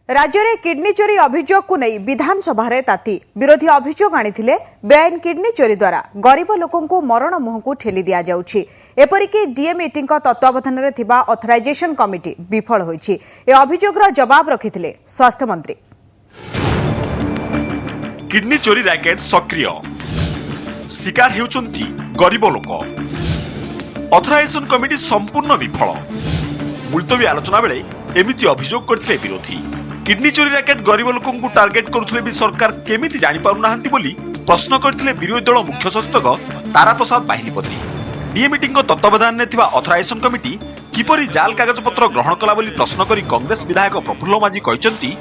राज्य में किडनी चोरी अभियोग को नहीं विधानसभा ताती विरोधी अभियोग आनी बेआईन किडनी चोरी द्वारा गरीब लोकों मरण मुह को ठेली दि जाउछि। एपरिक डीएमईटी तत्वावधान में ऑथराइजेशन कमिटी विफल होइछि। ए अभियोगर जवाब रखिथिले स्वास्थ्य मंत्री। किडनी चोरी रैकेट सक्रिय शिकार हेउचंती गरीब लोक। ऑथराइजेशन कमिटी संपूर्ण विफल। मुलतवी आलोचना बेले एमिति अभियोग करथिले विरोधी। किडनी चोरी रैकेट गरीब लोकों को टार्गेट करुथिले भी सरकार केमिति जानि पारु नाहंती बोली प्रश्न करथिले विरोधी दल मुख्य सचेतक तारा प्रसाद बाहिनीपति। डीएमईटी तत्वावधान में ऑथराइजेशन कमिटी किपरि जाल कागज पत्र ग्रहण कला बोली प्रश्न करी कांग्रेस विधायक प्रफुल्ल माझी कहचंती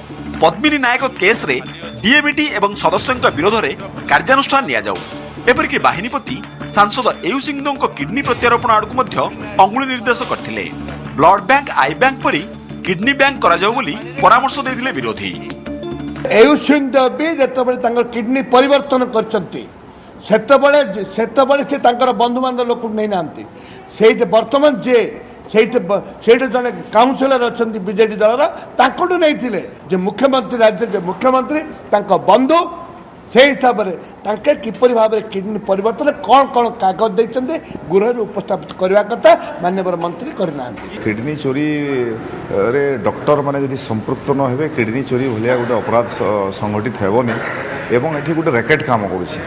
पद्मिनी नायक केस रे डीएमईटी एवं सदस्यों विरोध में कार्यानुष्ठान निया जाऊ। एपरिक बाहिनीपति सांसद एयू सिंह किडनी प्रत्यारोपण आड़क अंगुली निर्देश करथिले। ब्लड बैंक आई बैंक परी किडनी बैंक करा जाऊ बोली परामर्श देथिले विरोधी। एयू सिंह भी जेतबेले तांकर किडनी परिवर्तन करचंती सेतबेले से तांकर बंधु बांधव लोक नै नांती सेठ वर्तमान जे सेठ जने काउंसिलर अच्छा बीजेडी दलर तांकटू नहीं जे मुख्यमंत्री राज्य जे मुख्यमंत्री तांका बंधु से हिसाब से किपरि भाव में किडनी परिवर्तन कौन कौन कागज देते गृह उपस्थापित करने कथा माननीय मंत्री करना। किडनी चोरी रे डॉक्टर माने यदि संपृक्त न हेबे किडनी चोरी भलिया गोटे अपराध संगठित हेबनी एवं एठी गोटे रैकेट काम करुछि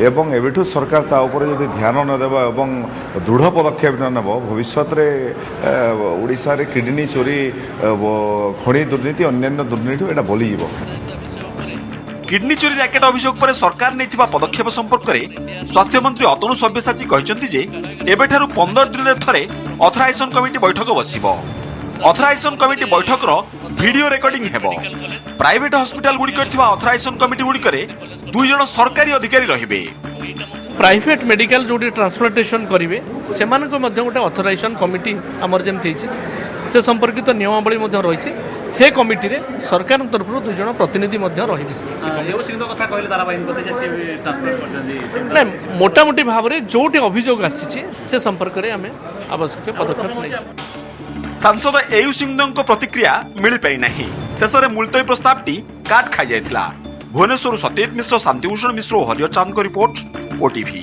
एवं एबेठु सरकार ता ऊपर यदि ध्यान न देबा एवं दृढ़ पदक्षेप न नेब भविष्य में ओडिशा रे किडनी चोरी खणी दुर्नीति अन्यान्य दुर्नीति एटा बोली जीवो। किडनी चोरी रैकेट अभियोग पर सरकार नैथिबा पदक्षेप संपर्क में स्वास्थ्य मंत्री अतनु सब्यसाची कहचंती जे एबेठारु 15 दिन रे थरे ऑथराइजेशन कमिटी बैठक बसिबो। ऑथराइजेशन कमिटी बैठक रो वीडियो रिकॉर्डिंग हेबो। प्राइवेट हॉस्पिटल गुडी करथिबा ऑथराइजेशन कमिटी गुडी करे 2 जण सरकारी अधिकारी रहिबे। प्राइवेट मेडिकल जोटी ट्रांसप्लांटेशन करिवे सेमान को मध्ये गोटे ऑथराइजेशन कमिटी हमर जेमति हिची से संपर्कित नियमावली मध्ये रहिछि। से कमिटी रे सरकार तरफ 2 जण प्रतिनिधि मध्ये रहिबे। एउ सिंह कथा कहले तारा बाहिनी पते जे से ट्रांसफर करथि नै मोटा मोटी भाव रे जोटी अभियोग आसीछि से संपर्क रे हमें आवश्यक पदक्षेप नै। सांसद एयू सिंह प्रतिक्रिया मिली पारि नाही। शेष में मुलतवी प्रस्तावटी काट खाई जाइथिला। भुवनेश्वर सत्यजित मिश्र, शांतिभूषण मिश्र और हरिहर चांद को रिपोर्ट ओटीवी।